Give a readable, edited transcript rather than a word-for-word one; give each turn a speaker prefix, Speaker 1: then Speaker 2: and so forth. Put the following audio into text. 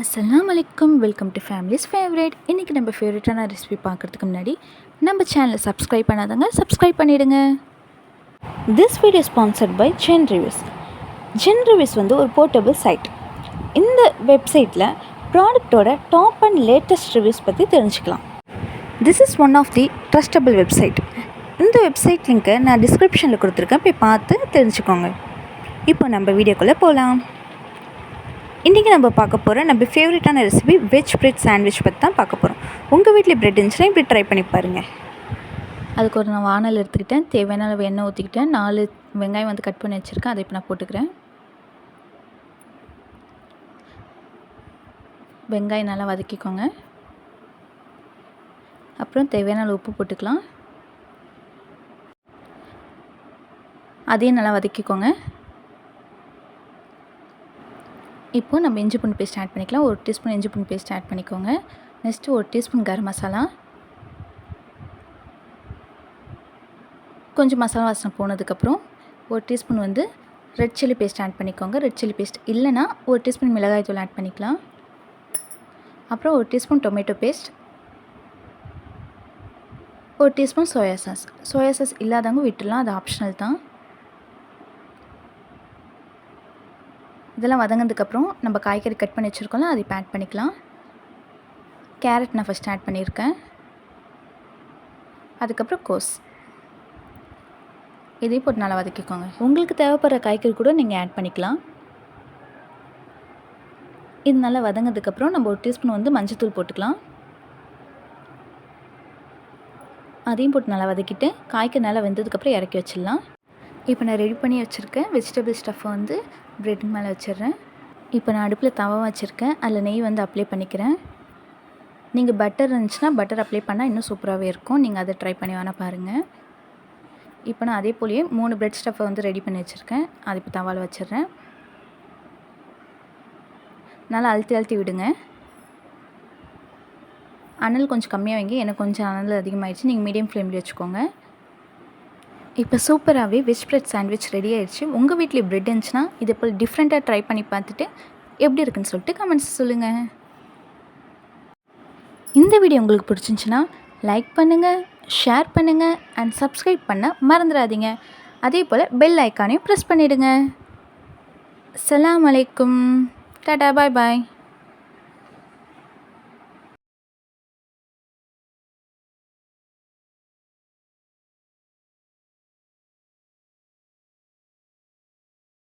Speaker 1: அஸ்ஸலாமு அலைக்கும். Welcome to families favourite. இன்றைக்கி நம்ம ஃபேவரட்டான ரெசிபி பார்க்குறதுக்கு முன்னாடி நம்ம சேனலை சப்ஸ்கிரைப் பண்ணாதவங்க சப்ஸ்கிரைப் பண்ணிவிடுங்க. This video sponsored by Genreviews. Genreviews ஒரு போர்ட்டபிள் சைட். இந்த வெப்சைட்டில் ப்ராடக்டோட டாப் அண்ட் லேட்டஸ்ட் ரிவ்யூஸ் பற்றி தெரிஞ்சுக்கலாம். This is one of the trustable website. இந்த வெப்சைட் லிங்க்கை நான் டிஸ்கிரிப்ஷனில் கொடுத்துருக்கேன், போய் பார்த்து தெரிஞ்சுக்கோங்க. இப்போ நம்ம வீடியோக்குள்ளே போகலாம். இன்றைக்கி நம்ம பார்க்க போகிற நம்ம ஃபேவரட்டான ரெசிபி வெஜ் பிரெட் சாண்ட்விச் பற்றி தான் பார்க்க போகிறோம். உங்கள் வீட்டில் பிரெட் இருந்துச்சுன்னா இப்படி ட்ரை பண்ணி பாருங்கள். அதுக்கு ஒரு நான் வானல் எடுத்துக்கிட்டேன், தேவையான அளவு எண்ணெய் ஊற்றிக்கிட்டேன், 4 வெங்காயம் கட் பண்ணி வச்சுருக்கேன், அதை இப்போ நான் போட்டுக்கிறேன். வெங்காயம் நல்லா வதக்கிக்கோங்க. அப்புறம் தேவையான அளவு உப்பு போட்டுக்கலாம், அதையும் நல்லா வதக்கிக்கோங்க. இப்போது நம்ம இஞ்சி பூண்டு பேஸ்ட் ஆட் பண்ணிக்கலாம். 1 டீஸ்பூன் இஞ்சி பூண்டு பேஸ்ட் ஆட் பண்ணிக்கோங்க. நெக்ஸ்ட்டு 1 டீஸ்பூன் கரம் மசாலா, கொஞ்சம் மசாலா வாசனை போனதுக்கப்புறம் 1 teaspoon red chilli paste add பண்ணிக்கோங்க. ரெட் சில்லி பேஸ்ட் இல்லைனா 1 டீஸ்பூன் மிளகாய் தூள் ஆட் பண்ணிக்கலாம். அப்புறம் 1 teaspoon tomato paste, 1 teaspoon soya sauce. Soya sauce இல்லாதவங்க விட்டுடலாம், அது ஆப்ஷனல் தான். இதெல்லாம் வதங்கினதுக்கப்புறம் நம்ம காய்கறி கட் பண்ணி வச்சுருக்கோம்ல, அதை இப்போ ஆட் பண்ணிக்கலாம். கேரட் நான் ஃபஸ்ட் ஆட் பண்ணியிருக்கேன். அதுக்கப்புறம் கோஸ், இதையும் போட்டு நல்லா வதக்கிக்கோங்க. உங்களுக்கு தேவைப்படுற காய்கறி கூட நீங்கள் ஆட் பண்ணிக்கலாம். இது நல்லா வதங்கினதுக்கப்புறம் நம்ம 1 டீஸ்பூன் மஞ்சள்தூள் போட்டுக்கலாம். அதையும் போட்டு நல்லா வதக்கிட்டு காய்கறி நல்லா வெந்ததுக்கப்புறம் இறக்கி வச்சிடலாம். இப்போ நான் ரெடி பண்ணி வச்சுருக்கேன் வெஜிடபிள் ஸ்டஃப்பை ப்ரெட் மேலே வச்சிடுறேன். இப்போ நான் அடுப்பில் தவா வச்சுருக்கேன், அதில் நெய் அப்ளை பண்ணிக்கிறேன். நீங்கள் பட்டர் இருந்துச்சுன்னா பட்டர் அப்ளை பண்ணால் இன்னும் சூப்பராகவே இருக்கும். நீங்கள் அதை ட்ரை பண்ணி வேணால் பாருங்கள். இப்போ நான் அதே போலயே 3 ப்ரெட் ஸ்டஃப்பை ரெடி பண்ணி வச்சுருக்கேன், அது இப்போ தவாவில் வச்சிடுறேன். நல்லா அழுத்தி விடுங்க. அனல் கொஞ்சம் கம்மியாக வைங்க, எனக்கு கொஞ்சம் அனல் அதிகமாகிடுச்சு, நீங்கள் மீடியம் ஃப்ளேமில் வச்சுக்கோங்க. இப்போ சூப்பராகவே வெஜ் பிரெட் சாண்ட்விச் ரெடி ஆகிடுச்சு. உங்கள் வீட்டில் பிரெட் இருந்துச்சுன்னா இதே போல் டிஃப்ரெண்ட்டாக ட்ரை பண்ணி பார்த்துட்டு எப்படி இருக்குன்னு சொல்லிட்டு கமெண்ட்ஸ் சொல்லுங்கள். இந்த வீடியோ உங்களுக்கு பிடிச்சிருந்துச்சுன்னா லைக் பண்ணுங்கள், ஷேர் பண்ணுங்கள் அண்ட் சப்ஸ்கிரைப் பண்ண மறந்துடாதீங்க. அதே போல் பெல் ஐக்கானையும் ப்ரெஸ் பண்ணிவிடுங்க. அஸ்ஸலாமு அலைக்கும். டாடா, பாய் பாய்.